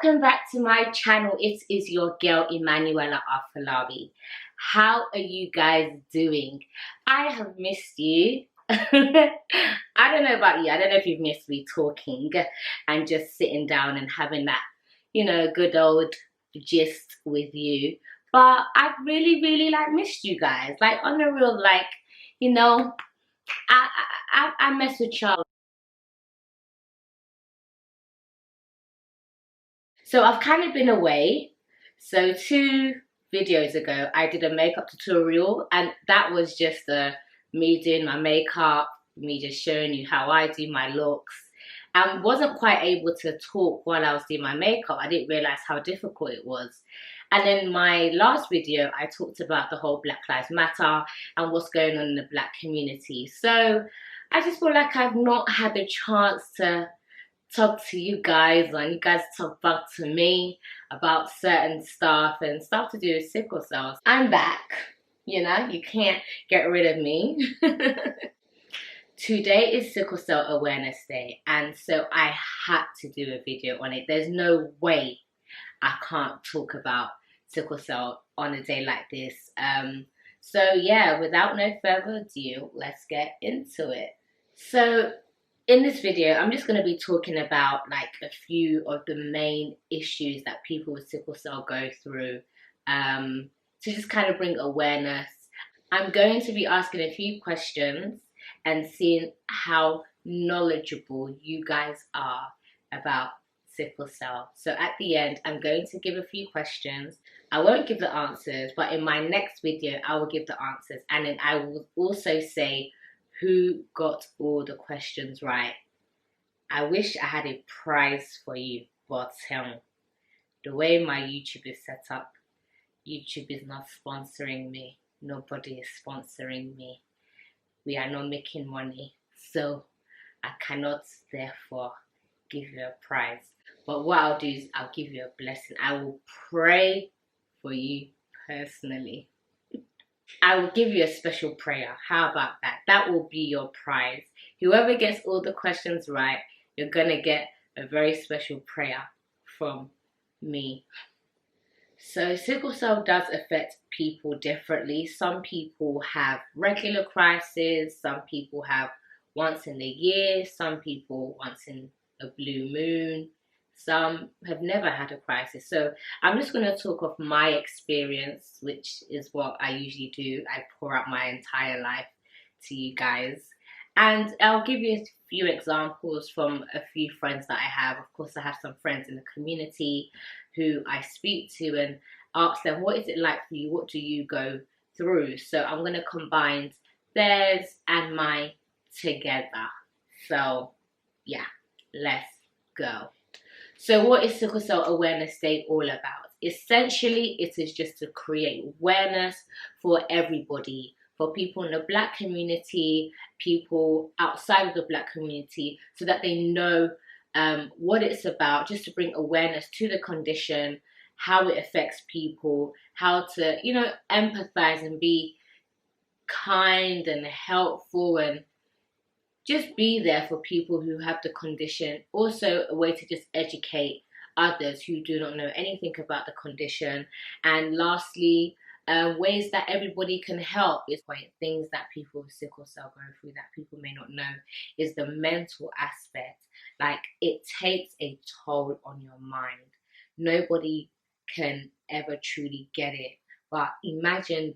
Welcome back to my channel. It is your girl Emanuela Afolabi. How are you guys doing? I have missed you. I don't know about you. I don't know if you've missed me talking and just sitting down and having that, good old gist with you. But I've really missed you guys. Like on the real, I mess with y'all. So I've kind of been away. So 2 videos ago, I did a makeup tutorial, and that was just me doing my makeup, me just showing you how I do my looks. And wasn't quite able to talk while I was doing my makeup. I didn't realize how difficult it was. And then my last video, I talked about the whole Black Lives Matter and what's going on in the Black community. So I just feel like I've not had the chance to talk to you guys, and you guys talk back to me about certain stuff and stuff to do with sickle cells. I'm back, you can't get rid of me. Today is Sickle Cell Awareness Day, and so I had to do a video on it. There's no way I can't talk about sickle cell on a day like this. So yeah, without no further ado, let's get into it. So in this video, I'm just going to be talking about like a few of the main issues that people with sickle cell go through, to just kind of bring awareness. I'm going to be asking a few questions and seeing how knowledgeable you guys are about sickle cell. So at the end, I'm going to give a few questions. I won't give the answers, but in my next video, I will give the answers, and then I will also say who got all the questions right. I wish I had a prize for you, but the way my YouTube is set up, YouTube is not sponsoring me. Nobody is sponsoring me. We are not making money, so I cannot therefore give you a prize. But what I'll do is I'll give you a blessing. I will pray for you personally. I will give you a special prayer. How about that? That will be your prize. Whoever gets all the questions right, you're going to get a very special prayer from me. So sickle cell does affect people differently. Some people have regular crises. Some people have once in a year. Some people once in a blue moon. Some have never had a crisis. So I'm just going to talk of my experience, which is what I usually do. I pour out my entire life to you guys. And I'll give you a few examples from a few friends that I have. Of course, I have some friends in the community who I speak to and ask them, what is it like for you? What do you go through? So I'm going to combine theirs and mine together. So yeah, let's go. So what is Sickle Cell Awareness Day all about? Essentially, it is just to create awareness for everybody, for people in the Black community, people outside of the Black community, so that they know what it's about, just to bring awareness to the condition, how it affects people, how to, empathize and be kind and helpful and just be there for people who have the condition. Also a way to just educate others who do not know anything about the condition. And lastly, ways that everybody can help. Is things that people with sickle cell go through that people may not know is the mental aspect. Like, it takes a toll on your mind. Nobody can ever truly get it. But imagine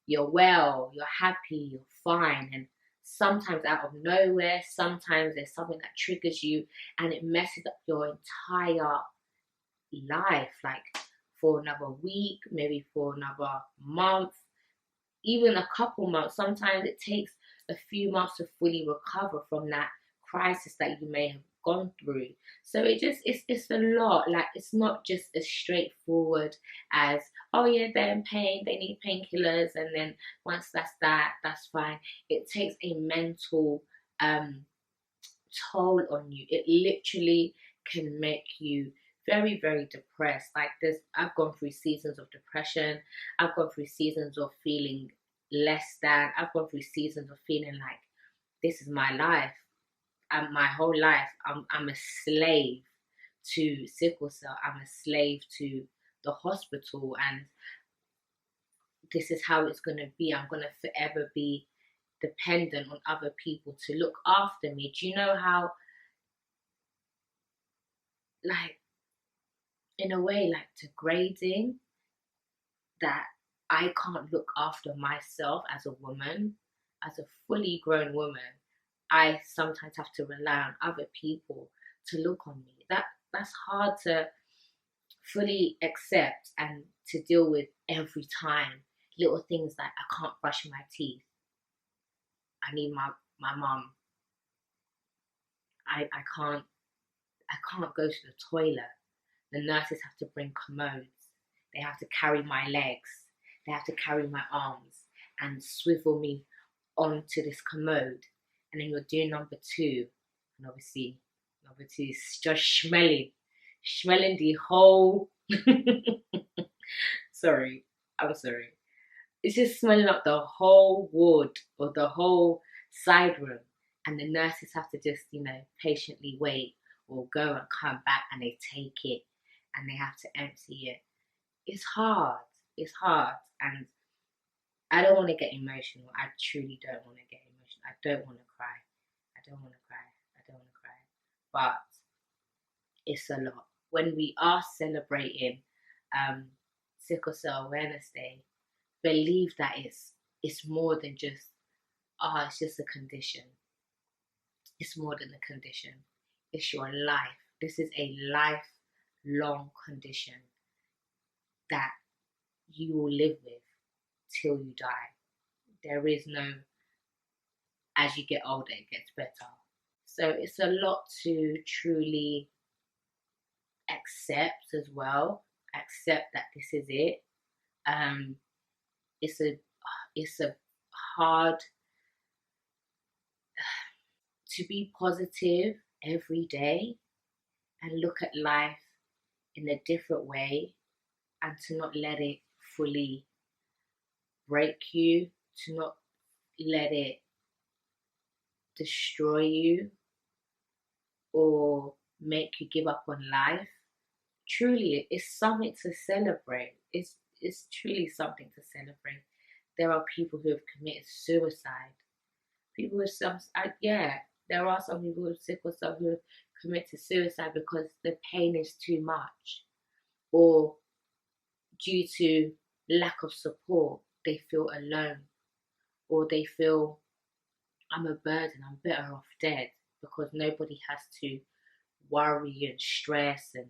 you're well, you're happy, you're fine, and sometimes out of nowhere, sometimes there's something that triggers you and it messes up your entire life, like for another week, maybe for another month, even a couple months. Sometimes it takes a few months to fully recover from that crisis that you may have gone through. So it's a lot. Like, it's not just as straightforward as, oh yeah, they're in pain, they need painkillers, and then once that's fine. It takes a mental toll on you. It literally can make you very depressed. Like, I've gone through seasons of depression. I've gone through seasons of feeling less than. I've gone through seasons of feeling like this is my life. And my whole life, I'm a slave to sickle cell. I'm a slave to the hospital, and this is how it's going to be. I'm going to forever be dependent on other people to look after me. Do you know how, like, in a way, like, degrading that I can't look after myself as a woman, as a fully grown woman? I sometimes have to rely on other people to look on me. That's hard to fully accept and to deal with every time. Little things like I can't brush my teeth. I need my mum. I can't go to the toilet. The nurses have to bring commodes. They have to carry my legs. They have to carry my arms and swivel me onto this commode. And then you're doing number two. And obviously, number two is just smelling the whole. Sorry, I'm sorry. It's just smelling up the whole ward or the whole side room. And the nurses have to just, patiently wait or go and come back, and they take it and they have to empty it. It's hard. It's hard. And I don't want to get emotional. I truly don't want to get emotional. I don't want to cry. I don't want to cry. I don't want to cry. But it's a lot. When we are celebrating Sickle Cell Awareness Day, believe that it's more than just, it's just a condition. It's more than a condition. It's your life. This is a lifelong condition that you will live with till you die. There is no, as you get older, it gets better. So it's a lot to truly accept as well. Accept that this is it. It's a hard to be positive every day and look at life in a different way, and to not let it fully break you, to not let it destroy you or make you give up on life. Truly, it's something to celebrate. It's truly something to celebrate. There are people who have committed suicide. People with there are some people with sickle cell who have committed suicide because the pain is too much, or due to lack of support, they feel alone, or they feel, I'm a burden, I'm better off dead, because nobody has to worry and stress and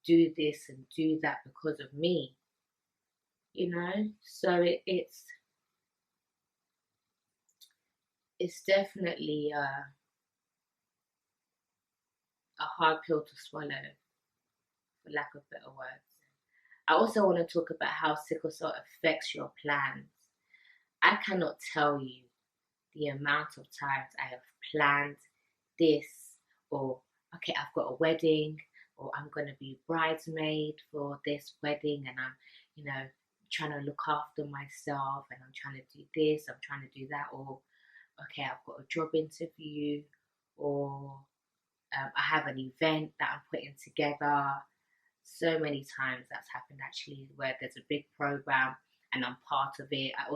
do this and do that because of me. So it's definitely a hard pill to swallow, for lack of better words. I also want to talk about how sickle cell affects your plans. I cannot tell you the amount of times I have planned this, or okay, I've got a wedding, or I'm going to be bridesmaid for this wedding, and I'm, trying to look after myself, and I'm trying to do this, I'm trying to do that, or okay, I've got a job interview, or I have an event that I'm putting together. So many times that's happened, actually, where there's a big program and I'm part of it. I'm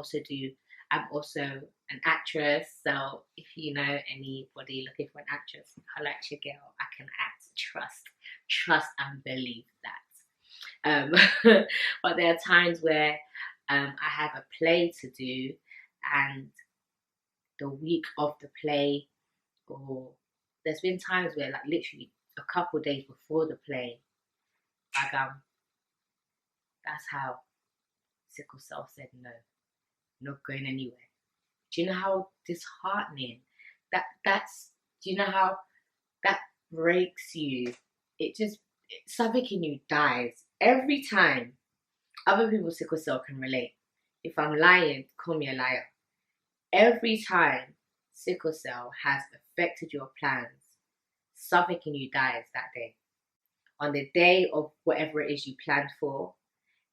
also an actress, so if you know anybody looking for an actress, I like your girl, I can act. Trust and believe that. But there are times where I have a play to do, and the week of the play, or there's been times where, like, literally a couple of days before the play, that's how sickle cell said no, not going anywhere. Do you know how disheartening that's? Do you know how that breaks you? Something in you dies every time. Other people with sickle cell can relate. If I'm lying, call me a liar. Every time sickle cell has affected your plans, something in you dies that day. On the day of whatever it is you planned for,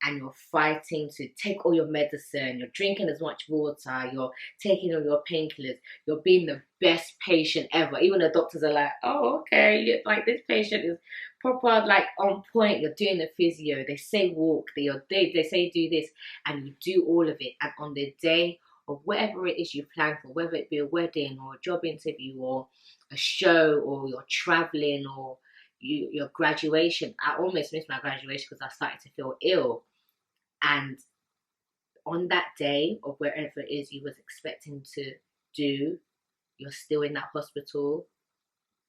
and you're fighting to take all your medicine, you're drinking as much water, you're taking all your painkillers, you're being the best patient ever. Even the doctors are like, oh, okay, like this patient is proper, like on point. You're doing the physio, they say walk, they say do this, and you do all of it. And on the day of whatever it is you plan for, whether it be a wedding or a job interview or a show or you're traveling or your graduation. I almost missed my graduation because I started to feel ill. And on that day or wherever it is you was expecting to do, you're still in that hospital.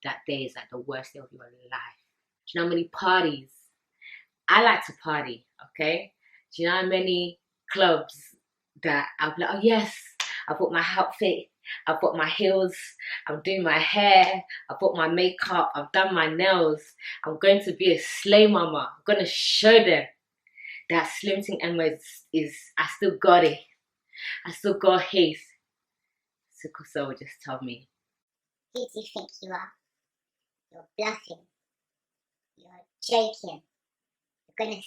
That day is like the worst day of your life. Do you know how many parties? I like to party, okay? Do you know how many clubs that I'll be like, oh yes, I bought my outfit, I bought my heels, I'm doing my hair, I bought my makeup, I've done my nails, I'm going to be a slay mama. I'm going to show them that Slim Thing Emma is, I still got it. I still got his. Sickle Cell would just tell me, who do you think you are? You're bluffing. You're joking. You're going to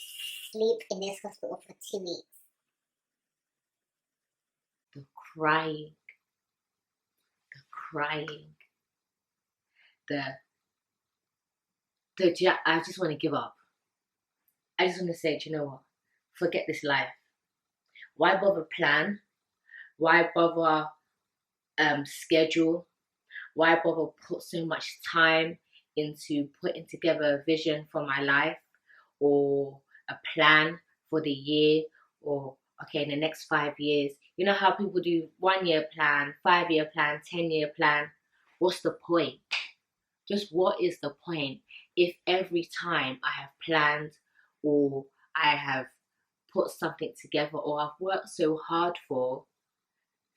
sleep in this hospital for 2 weeks. the crying, I just want to give up. I just want to say, do you know what? Forget this life. Why bother plan? Why bother schedule? Why bother put so much time into putting together a vision for my life or a plan for the year or okay, in the next 5 years? You know how people do 1 year plan, 5-year plan, 10-year plan? What's the point? Just what is the point if every time I have planned or I have put something together or I've worked so hard for,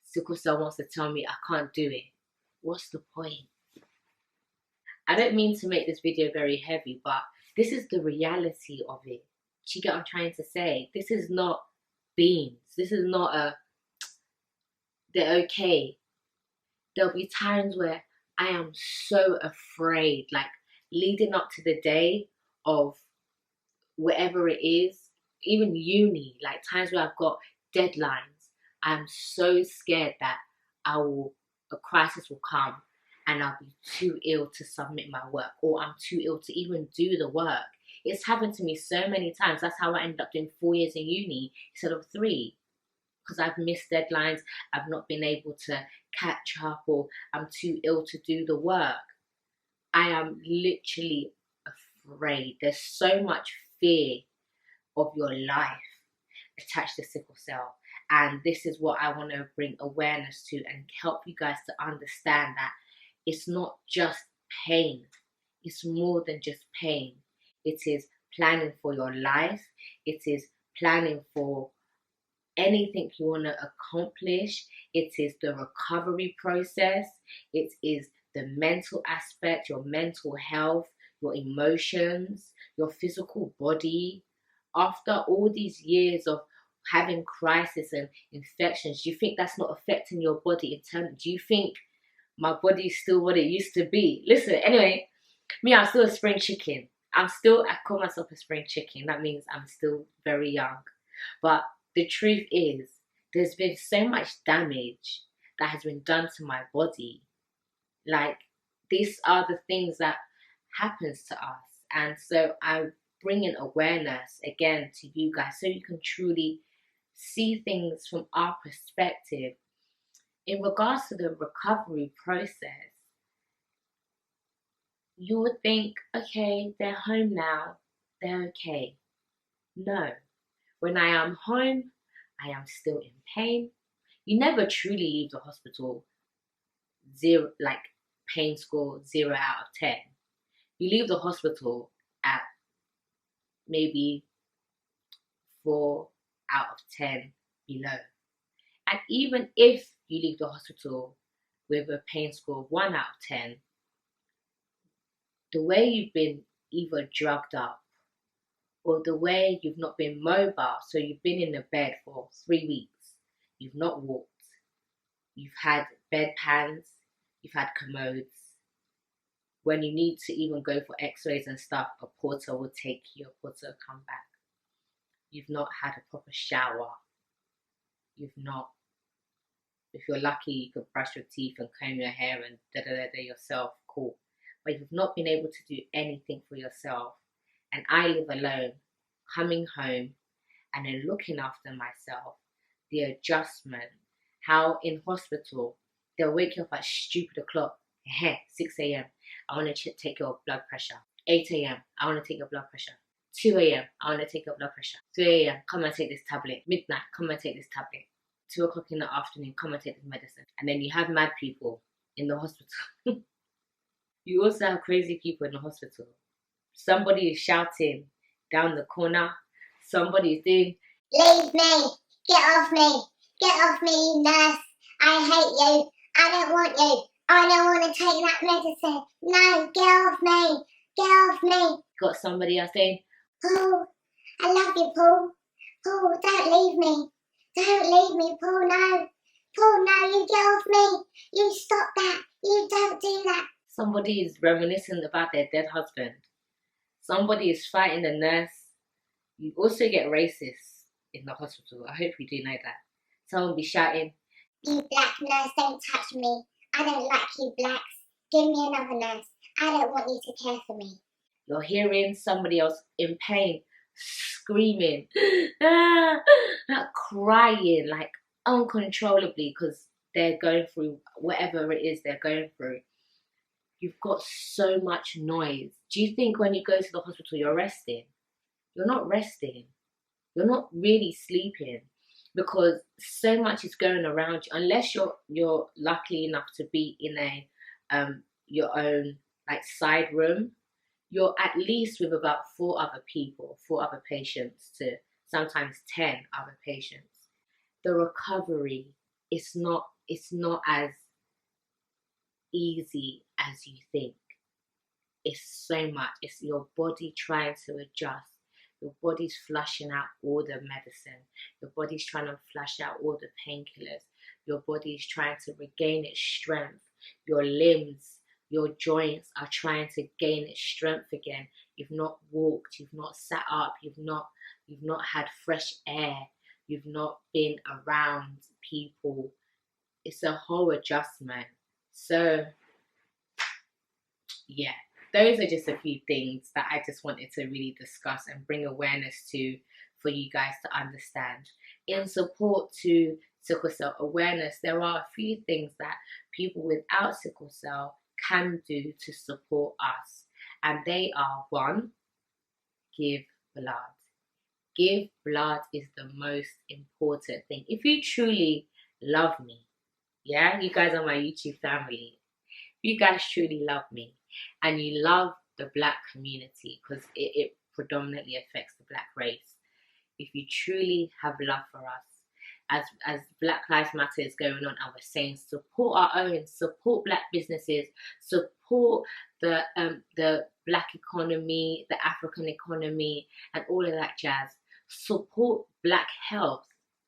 Sickle Cell wants to tell me I can't do it? What's the point? I don't mean to make this video very heavy, but this is the reality of it. Do you get what I'm trying to say? This is not beans. This is not they're okay. There'll be times where I am so afraid, like leading up to the day of whatever it is, even uni, like times where I've got deadlines. I'm so scared that a crisis will come and I'll be too ill to submit my work or I'm too ill to even do the work. It's happened to me so many times. That's how I ended up doing 4 years in uni instead of 3. Because I've missed deadlines, I've not been able to catch up, or I'm too ill to do the work. I am literally afraid. There's so much fear of your life attached to sickle cell. And this is what I want to bring awareness to and help you guys to understand that it's not just pain. It's more than just pain. It is planning for your life. It is planning for anything you want to accomplish. It is the recovery process. It is the mental aspect, your mental health, your emotions, your physical body. After all these years of having crisis and infections, do you think that's not affecting your body internally? Do you think my body is still what it used to be? Listen, anyway, me, I'm still a spring chicken. I call myself a spring chicken. That means I'm still very young. But the truth is, there's been so much damage that has been done to my body. Like, these are the things that happens to us. And so I'm bringing awareness again to you guys so you can truly see things from our perspective. In regards to the recovery process, you would think, okay, they're home now, they're okay. No. When I am home, I am still in pain. You never truly leave the hospital zero, like pain score 0 out of 10. You leave the hospital at maybe 4 out of 10 below. And even if you leave the hospital with a pain score of 1 out of 10, the way you've been either drugged up or the way you've not been mobile, so you've been in the bed for 3 weeks, you've not walked, you've had bedpans, you've had commodes. When you need to even go for x-rays and stuff, a porter will take you, a porter will come back. You've not had a proper shower. You've not, if you're lucky, you could brush your teeth and comb your hair and da yourself, cool. But you've not been able to do anything for yourself. And I live alone, coming home and then looking after myself, the adjustment, how in hospital, they'll wake you up at stupid o'clock, 6 a.m. I want to take your blood pressure. 8 a.m. I want to take your blood pressure. 2 a.m. I want to take your blood pressure. 3 a.m. Come and take this tablet. Midnight, come and take this tablet. 2 o'clock in the afternoon, come and take this medicine. And then you have mad people in the hospital. You also have crazy people in the hospital. Somebody is shouting down the corner. Somebody is doing, leave me, get off me, you nurse. I hate you, I don't want you, I don't want to take that medicine. No, get off me, get off me. Got somebody else saying, Paul, I love you, Paul. Paul, don't leave me. Don't leave me, Paul, no. Paul, no, you get off me. You stop that. You don't do that. Somebody is reminiscing about their dead husband. Somebody is fighting the nurse. You also get racist in the hospital. I hope you do know that. Someone will be shouting, you black nurse, don't touch me. I don't like you blacks. Give me another nurse. I don't want you to care for me. You're hearing somebody else in pain, screaming, crying like uncontrollably because they're going through whatever it is they're going through. You've got so much noise. Do you think when you go to the hospital you're resting? You're not resting. You're not really sleeping because so much is going around you. Unless you're lucky enough to be in a your own like side room, you're at least with about 4 other people, 4 other patients to sometimes 10 other patients. The recovery is not as easy as you think. It's so much. It's your body trying to adjust. Your body's flushing out all the medicine. Your body's trying to flush out all the painkillers. Your body's trying to regain its strength. Your limbs, your joints are trying to gain its strength again. You've not walked, you've not sat up, you've not had fresh air, you've not been around people. It's a whole adjustment. So yeah, those are just a few things that I just wanted to really discuss and bring awareness to for you guys to understand. In support to sickle cell awareness, there are a few things that people without sickle cell can do to support us. And they are: 1, give blood. Give blood is the most important thing. If you truly love me, yeah, you guys are my YouTube family. If you guys truly love me and you love the black community, because it predominantly affects the black race, if you truly have love for us, as Black Lives Matter is going on, and we're saying support our own, support black businesses, support the black economy, the African economy, and all of that jazz. Support black health.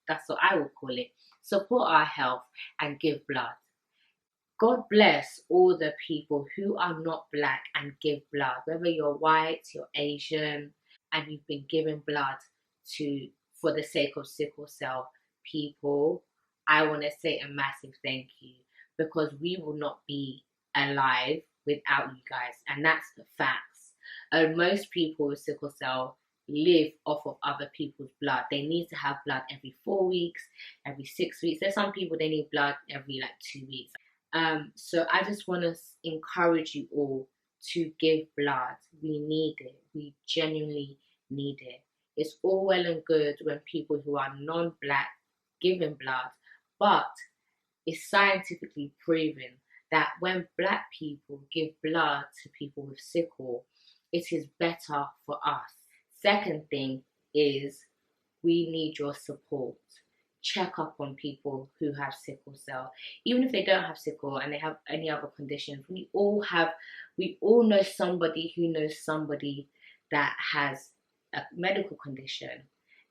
That's what I will call it. Support our health and give blood. God bless all the people who are not black and give blood, whether you're white, you're Asian, and you've been giving blood for the sake of sickle cell people. I want to say a massive thank you, because we will not be alive without you guys, and that's the facts. Most people with sickle cell live off of other people's blood. They need to have blood every 4 weeks, every 6 weeks. There's some people they need blood every 2 weeks. So I just want to encourage you all to give blood. We need it. We genuinely need it. It's all well and good when people who are non-black giving blood, but it's scientifically proven that when black people give blood to people with sickle, it is better for us. Second thing is, we need your support. Check up on people who have sickle cell. Even if they don't have sickle and they have any other conditions, we all know somebody who knows somebody that has a medical condition,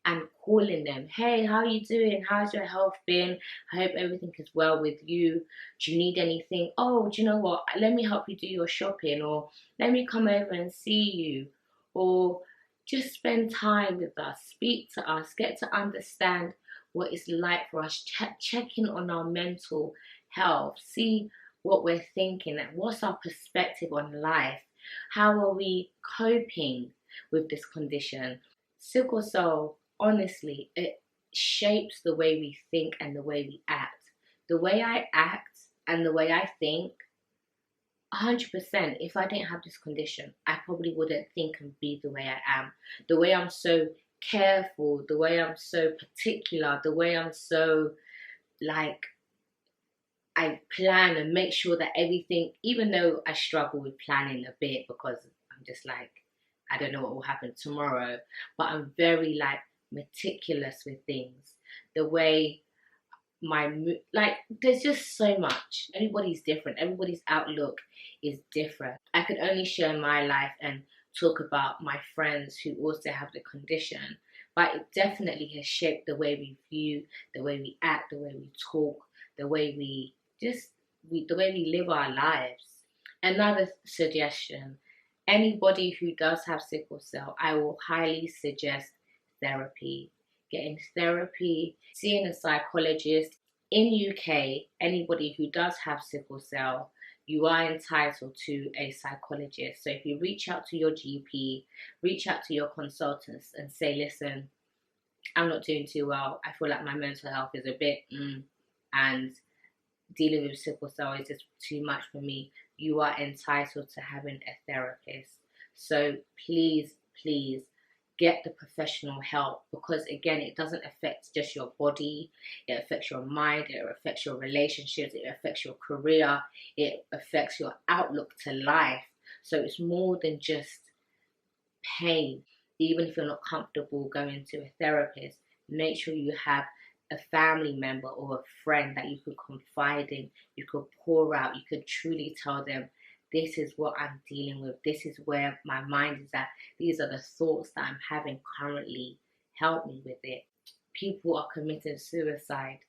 and calling them, hey, how are you doing? How's your health been? I hope everything is well with you. Do you need anything? Oh, do you know what? Let me help you do your shopping, or let me come over and see you. Or just spend time with us, speak to us, get to understand what it's like for us, check in on our mental health, see what we're thinking and what's our perspective on life. How are we coping with this condition? Sickle cell, honestly, it shapes the way we think and the way we act. The way I act and the way I think, 100%, if I didn't have this condition, I probably wouldn't think and be the way I am. The way I'm so careful, the way I'm so particular, the way I'm so, like, I plan and make sure that everything, even though I struggle with planning a bit because I'm just like, I don't know what will happen tomorrow, but I'm very, like, meticulous with things. The way like, there's just so much. Everybody's different. Everybody's outlook is different. I could only share my life and talk about my friends who also have the condition, but it definitely has shaped the way we view, the way we act, the way we talk, the way the way we live our lives. Another suggestion, anybody who does have sickle cell, I will highly suggest therapy. Getting therapy, seeing a psychologist. In UK, anybody who does have sickle cell, you are entitled to a psychologist. So if you reach out to your GP, reach out to your consultants and say, listen, I'm not doing too well. I feel like my mental health is a bit, and dealing with sickle cell is just too much for me. You are entitled to having a therapist. So please, please, get the professional help, because again, it doesn't affect just your body, it affects your mind, it affects your relationships, it affects your career, it affects your outlook to life. So it's more than just pain. Even if you're not comfortable going to a therapist, make sure you have a family member or a friend that you could confide in, you could pour out, you could truly tell them, this is what I'm dealing with. This is where my mind is at. These are the thoughts that I'm having currently. Help me with it. People are committing suicide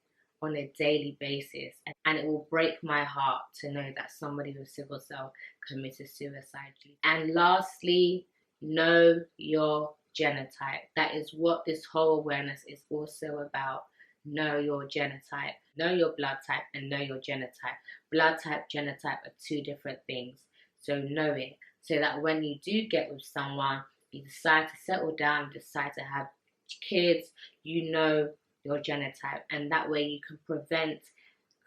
on a daily basis, and it will break my heart to know that somebody with sickle cell committed suicide. And lastly, know your genotype. That is what this whole awareness is also about. Know your genotype, know your blood type, and know your genotype. Blood type, genotype are two different things. So know it, so that when you do get with someone, you decide to settle down, you decide to have kids, you know your genotype, and that way you can prevent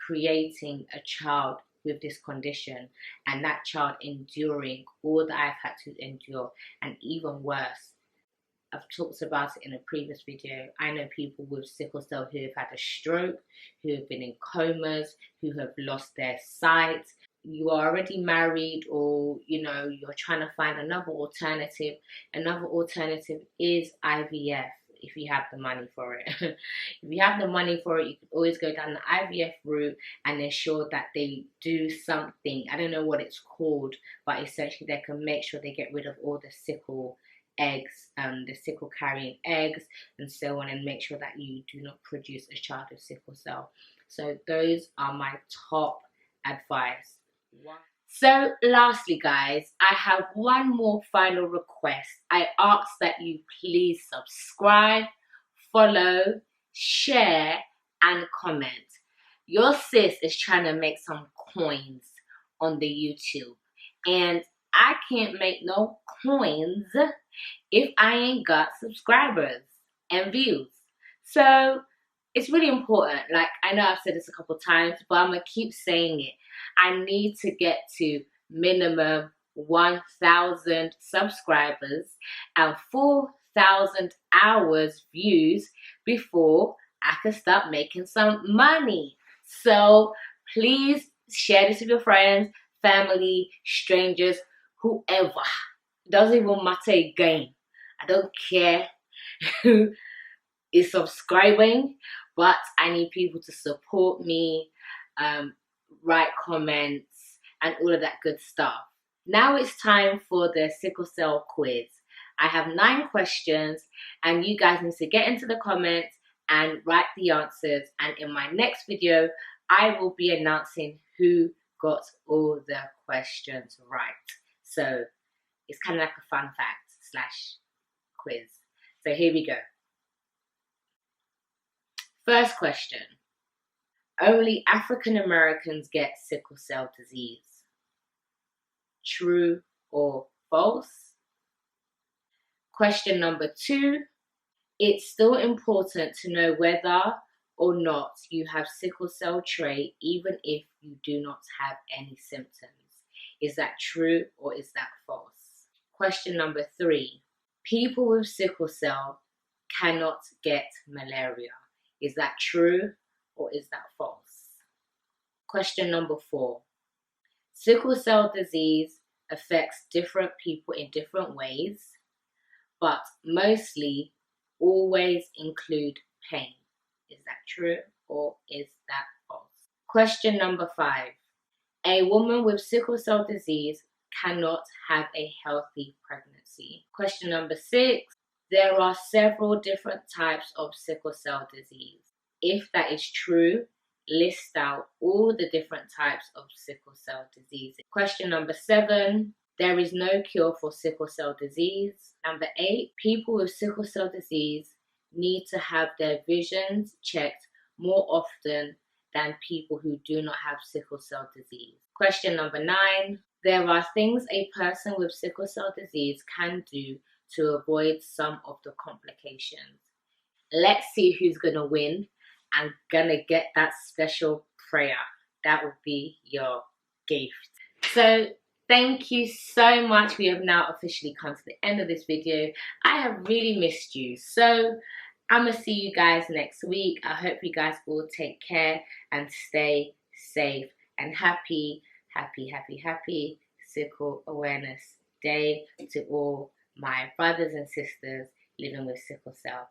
creating a child with this condition and that child enduring all that I've had to endure, and even worse. I've talked about it in a previous video. I know people with sickle cell who have had a stroke, who have been in comas, who have lost their sight. You are already married, or you're trying to find another alternative. Another alternative is IVF, if you have the money for it. If you have the money for it, you could always go down the IVF route and ensure that they do something. I don't know what it's called, but essentially they can make sure they get rid of all the sickle eggs, the sickle carrying eggs and so on, and make sure that you do not produce a child with sickle cell. So those are my top advice. So lastly, guys, I have one more final request. I ask that you please subscribe, follow, share, and comment. Your sis is trying to make some coins on the YouTube, and I can't make no coins if I ain't got subscribers and views. So it's really important. Like, I know I've said this a couple times, but I'm gonna keep saying it. I need to get to minimum 1,000 subscribers and 4,000 hours views before I can start making some money. So please share this with your friends, family, strangers, whoever. Doesn't even matter again. I don't care who is subscribing, but I need people to support me, write comments, and all of that good stuff. Now it's time for the sickle cell quiz. I have 9 questions, and you guys need to get into the comments and write the answers. And in my next video, I will be announcing who got all the questions right. So it's kind of like a fun fact / quiz. So here we go. First question. Only African Americans get sickle cell disease. True or false? Question number 2. It's still important to know whether or not you have sickle cell trait even if you do not have any symptoms. Is that true or is that false? Question number 3. People with sickle cell cannot get malaria. Is that true or is that false? Question number 4. Sickle cell disease affects different people in different ways, but mostly always include pain. Is that true or is that false? Question number 5. A woman with sickle cell disease cannot have a healthy pregnancy. Question number 6. There are several different types of sickle cell disease. If that is true, list out all the different types of sickle cell disease. Question number 7. There is no cure for sickle cell disease. Number 8. People with sickle cell disease need to have their visions checked more often than people who do not have sickle cell disease. Question number 9. There are things a person with sickle cell disease can do to avoid some of the complications. Let's see who's going to win and going to get that special prayer. That would be your gift. So thank you so much. We have now officially come to the end of this video. I have really missed you. So I'm going to see you guys next week. I hope you guys all take care and stay safe and happy Sickle Awareness Day to all my brothers and sisters living with sickle cell.